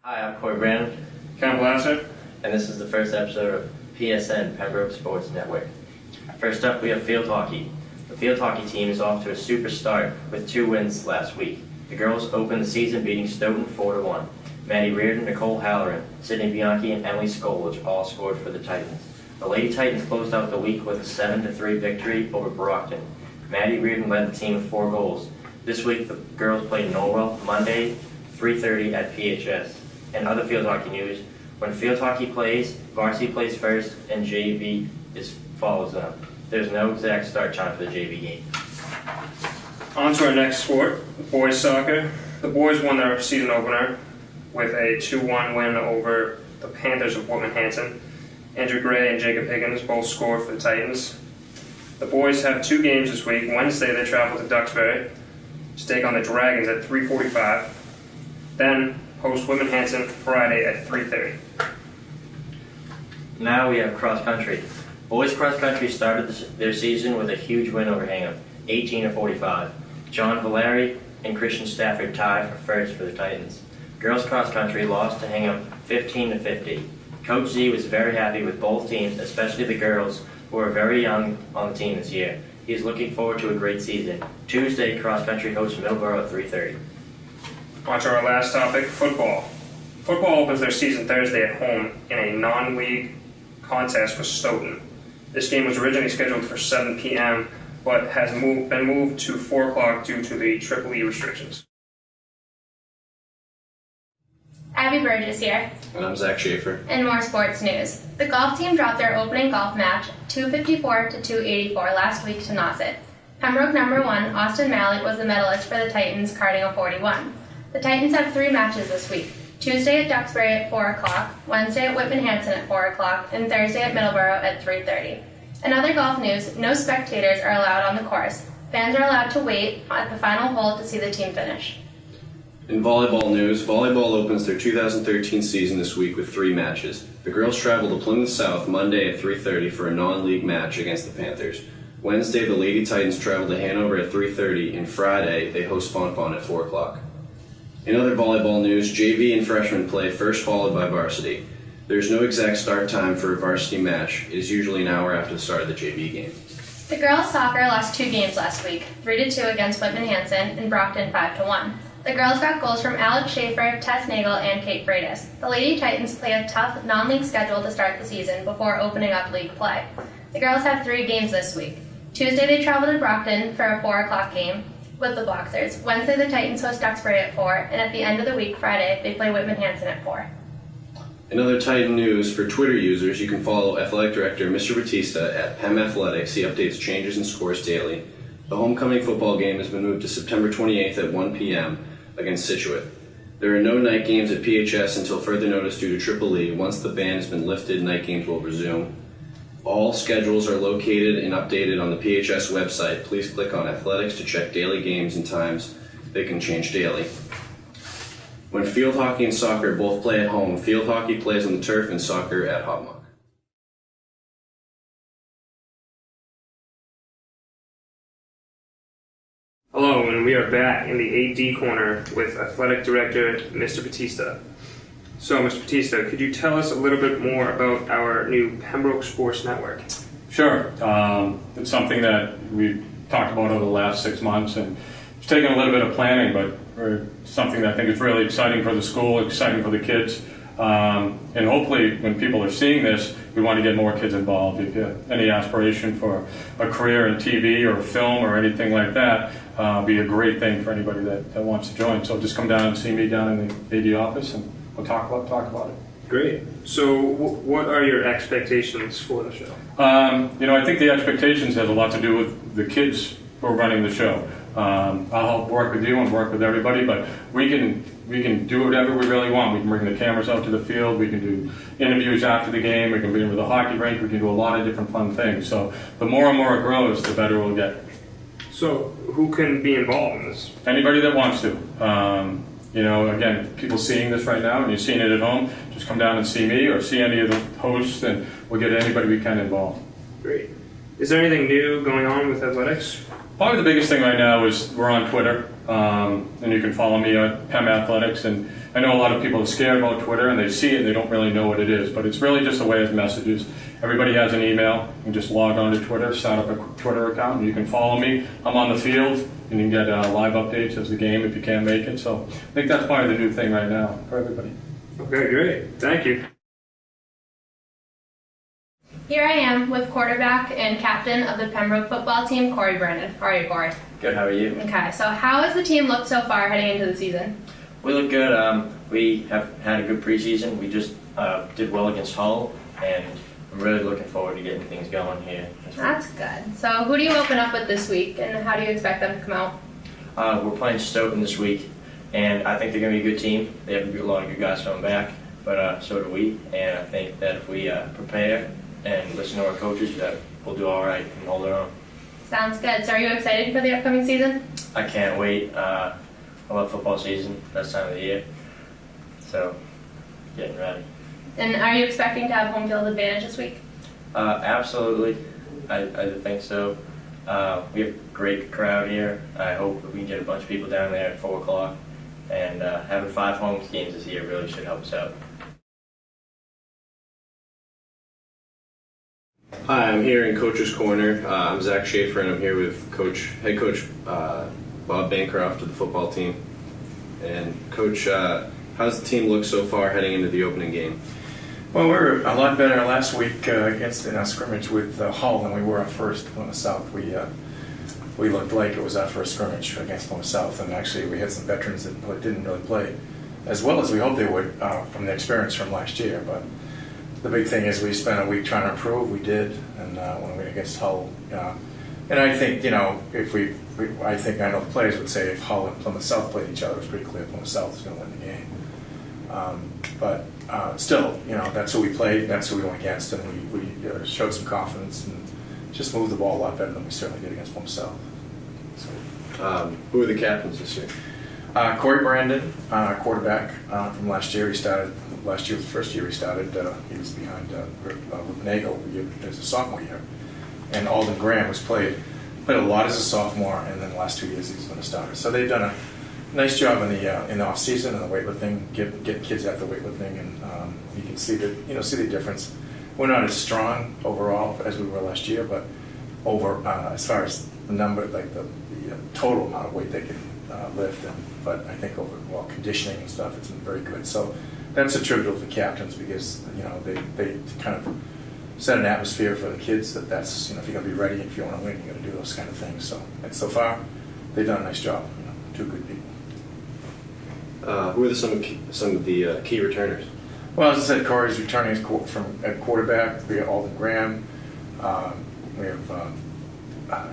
Hi, I'm Corey Brandon. Ken Blasser. And this is the first episode of PSN, Pembroke Sports Network. First up, we have field hockey. The field hockey team is off to a super start with 2 wins last week. The girls opened the season beating Stoughton 4-1. Maddie Reardon, Nicole Halloran, Sydney Bianchi, and Emily Skolage all scored for the Titans. The Lady Titans closed out the week with a 7-3 victory over Brockton. Maddie Reardon led the team with 4 goals. This week, the girls played Norwell Monday, 3:30 at PHS. And other field hockey news, when field hockey plays, varsity plays first and JV follows them. There's no exact start time for the JV game. On to our next sport, boys soccer. The boys won their season opener with a 2-1 win over the Panthers of Whitman-Hanson. Andrew Gray and Jacob Higgins both scored for the Titans. The boys have 2 games this week. Wednesday they travel to Duxbury to take on the Dragons at 3:45. Then host Whitman-Hanson Friday at 3:30. Now we have cross country. Boys cross country started their season with a huge win over Hingham, 18-45. John Valeri and Christian Stafford tied for first for the Titans. Girls cross country lost to Hingham 15-50. Coach Z was very happy with both teams, especially the girls, who are very young on the team this year. He is looking forward to a great season. Tuesday, cross country hosts Millborough at 3:30. On to our last topic, football. Football opens their season Thursday at home in a non-league contest with Stoughton. This game was originally scheduled for 7 p.m., but has been moved to 4 o'clock due to the Triple E restrictions. Abby Burgess here. And I'm Zach Schaefer. And more sports news. The golf team dropped their opening golf match 254 to 284 last week to Nauset. Pembroke number 1, Austin Mallett, was the medalist for the Titans, carding a 41. The Titans have 3 matches this week. Tuesday at Duxbury at 4 o'clock, Wednesday at Whitman-Hanson at 4 o'clock, and Thursday at Middleborough at 3:30. In other golf news, no spectators are allowed on the course. Fans are allowed to wait at the final hole to see the team finish. In volleyball news, volleyball opens their 2013 season this week with 3 matches. The girls travel to Plymouth South Monday at 3:30 for a non-league match against the Panthers. Wednesday, the Lady Titans travel to Hanover at 3:30, and Friday, they host Fonfon at 4 o'clock. In other volleyball news, JV and freshmen play first followed by varsity. There's no exact start time for a varsity match. It is usually an hour after the start of the JV game. The girls' soccer lost 2 games last week, 3-2 against Whitman-Hanson and Brockton 5-1. The girls got goals from Alex Schaefer, Tess Nagel, and Kate Freitas. The Lady Titans play a tough non-league schedule to start the season before opening up league play. The girls have 3 games this week. Tuesday they travel to Brockton for a 4 o'clock game with the Boxers. Wednesday the Titans host Duxbury at 4, and at the end of the week, Friday, they play Whitman-Hanson at 4. In other Titan news, for Twitter users, you can follow Athletic Director Mr. Batista at Pem Athletics. He updates changes and scores daily. The homecoming football game has been moved to September 28th at 1 p.m. against Scituate. There are no night games at PHS until further notice due to Triple E. Once the ban has been lifted, night games will resume. All schedules are located and updated on the PHS website. Please click on Athletics to check daily games and times. They can change daily. When field hockey and soccer both play at home, field hockey plays on the turf and soccer at Hotmuck. Hello, and we are back in the AD corner with Athletic Director Mr. Batista. So, Mr. Batista, could you tell us a little bit more about our new Pembroke Sports Network? Sure. It's something that we've talked about over the last 6 months, and it's taken a little bit of planning, but something that I think is really exciting for the school, exciting for the kids. And hopefully when people are seeing this, we want to get more kids involved. If you have any aspiration for a career in TV or film or anything like that, be a great thing for anybody that wants to join. So just come down and see me down in the AD office, and we'll talk about it. Great. So what are your expectations for the show? I think the expectations has a lot to do with the kids who are running the show. I'll help work with you and work with everybody, but we can do whatever we really want. We can bring the cameras out to the field, we can do interviews after the game, we can bring them to the hockey rink, we can do a lot of different fun things. So the more and more it grows, the better we'll get. So who can be involved in this? Anybody that wants to. Again, people seeing this right now and you're seeing it at home, just come down and see me or see any of the hosts, and we'll get anybody we can involved. Great. Is there anything new going on with athletics? Probably the biggest thing right now is we're on Twitter, and you can follow me at Pem Athletics. And I know a lot of people are scared about Twitter, and they see it and they don't really know what it is. But it's really just a way of messages. Everybody has an email. You can just log on to Twitter, start up a Twitter account, and you can follow me. I'm on the field, and you can get live updates as the game if you can't make it. So I think that's probably the new thing right now for everybody. Okay, great. Thank you. Here I am with quarterback and captain of the Pembroke football team, Corey Brandon. How are you, Corey? Good, how are you? Okay, so how has the team looked so far heading into the season? We look good. We have had a good preseason. We just did well against Hull, and I'm really looking forward to getting things going here. That's good. So who do you open up with this week, and how do you expect them to come out? We're playing Stoughton this week, and I think they're going to be a good team. They have a lot of good guys coming back, but so do we. And I think that if we prepare and listen to our coaches, that we'll do all right and hold our own. Sounds good. So are you excited for the upcoming season? I can't wait. I love football season, best time of the year. So, getting ready. And are you expecting to have home field advantage this week? Absolutely. I think so. We have a great crowd here. I hope we can get a bunch of people down there at 4 o'clock. And having 5 home games this year really should help us out. Hi, I'm here in Coach's Corner. I'm Zach Schaefer, and I'm here with head coach Bob Bancroft of the football team. And Coach, how's the team look so far heading into the opening game? Well, we were a lot better last week against in our scrimmage with Hull than we were our first Plymouth South. We looked like it was our first scrimmage against Plymouth South, and actually we had some veterans that didn't really play as well as we hoped they would from the experience from last year. But the big thing is we spent a week trying to improve. We did, and when we went against Hull, and I think I know the players would say if Hull and Plymouth South played each other, it was pretty clear Plymouth South was going to win the game. But still, that's who we played, that's who we went against, and we showed some confidence and just moved the ball a lot better than we certainly did against Plymouth South. So, who are the captains this year? Corey Brandon, quarterback from last year. He started last year was the first year he started. He was behind Nagel as a sophomore year, and Alden Graham played a lot as a sophomore, and then the last 2 years he's been a starter. So they've done a nice job in the off season and the weightlifting, getting kids at the weightlifting, and you can see the difference. We're not as strong overall as we were last year, but as far as the number, like the total amount of weight they can lift, but I think overall conditioning and stuff, it's been very good. So that's attributable to the captains because they kind of set an atmosphere for the kids that's if you're going to be ready, if you want to win, you're going to do those kind of things. So far, they've done a nice job. 2 good people. Who are some of the key returners? Well, as I said, Corey's returning at quarterback. We have Alden Graham. We have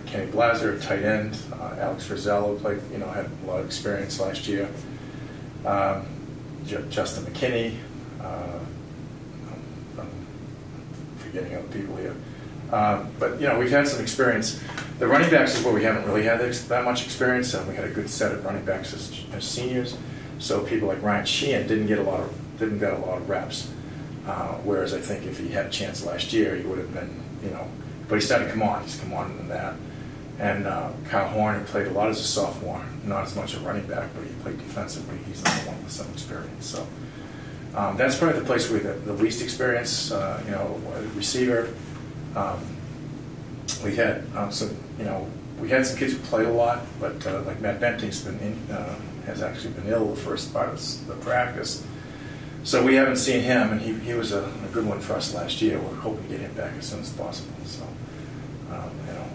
Kenny Blaser at tight end. Alex Frizzello played, had a lot of experience last year. Justin McKinney. I'm forgetting other people here. But we've had some experience. The running backs is where we haven't really had that much experience, and we had a good set of running backs as seniors. So people like Ryan Sheehan didn't get a lot of reps. Whereas I think if he had a chance last year, he would have been, But he started to come on. He's come on in that. And Kyle Horn, who played a lot as a sophomore, not as much a running back, but he played defensively. He's another one with some experience. So that's probably the place where the least experience. Receiver. We had we had some kids who played a lot, but like Matt Benting's has actually been ill the first part of the practice. So we haven't seen him, and he was a good one for us last year. We're hoping to get him back as soon as possible. So,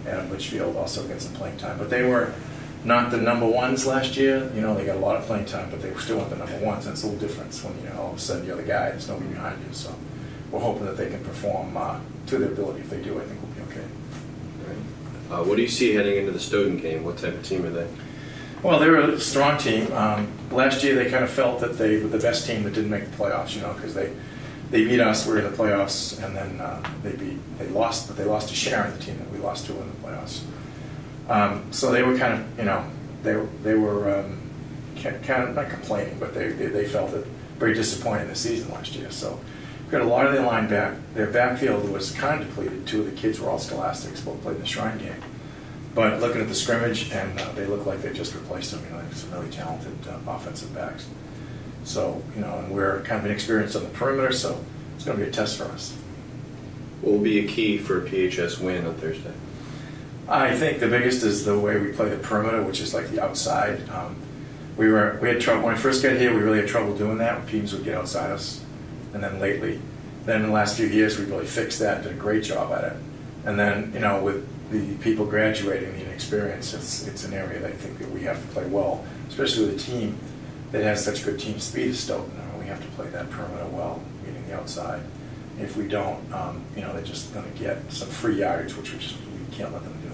Adam Litchfield also gets some playing time. But they were not the number ones last year. They got a lot of playing time, but they still weren't the number ones. And it's a little different when all of a sudden you're the guy, there's nobody behind you. So we're hoping that they can perform to their ability. If they do, I think we'll be okay. Right. What do you see heading into the Stoughton game? What type of team are they? Well, they were a strong team. Last year, they kind of felt that they were the best team that didn't make the playoffs. Because they beat us. We were in the playoffs, and then they lost, but they lost to Sharon, the team that we lost to in the playoffs. So they were kind of, they were kind of not complaining, but they felt it very disappointed in the season last year. So we got a lot of their line back. Their backfield was kind of depleted. 2 of the kids were all scholastics, both played in the Shrine game. But looking at the scrimmage, and they look like they just replaced them. You know, they're some really talented offensive backs. So, you know, and we're kind of inexperienced on the perimeter, so it's going to be a test for us. What will be a key for a PHS win on Thursday? I think the biggest is the way we play the perimeter, which is like the outside. We had trouble when I first got here. We really had trouble doing that when teams would get outside us, and then in the last few years, we really fixed that. Did a great job at it. And then, you know, with the people graduating, the inexperience, it's an area that I think that we have to play well, especially with a team that has such good team speed as Stoughton. We have to play that perimeter well, meaning the outside. If we don't, you know, they're just going to get some free yardage, which we can't let them do.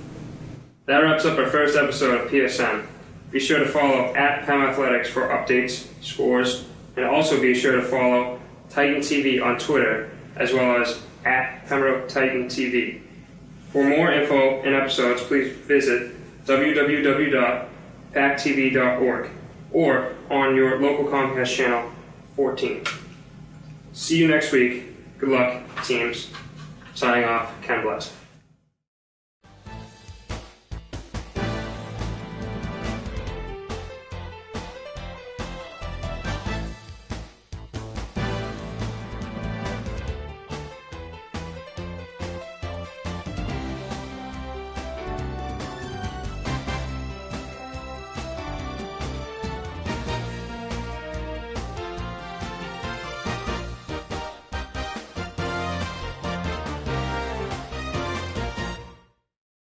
That wraps up our first episode of PSN. Be sure to follow at Pem Athletics for updates, scores, and also be sure to follow Titan TV on Twitter, as well as at Pembroke Titan TV. For more info and episodes, please visit www.pactv.org or on your local Comcast channel 14. See you next week. Good luck, teams. Signing off, Ken Bless.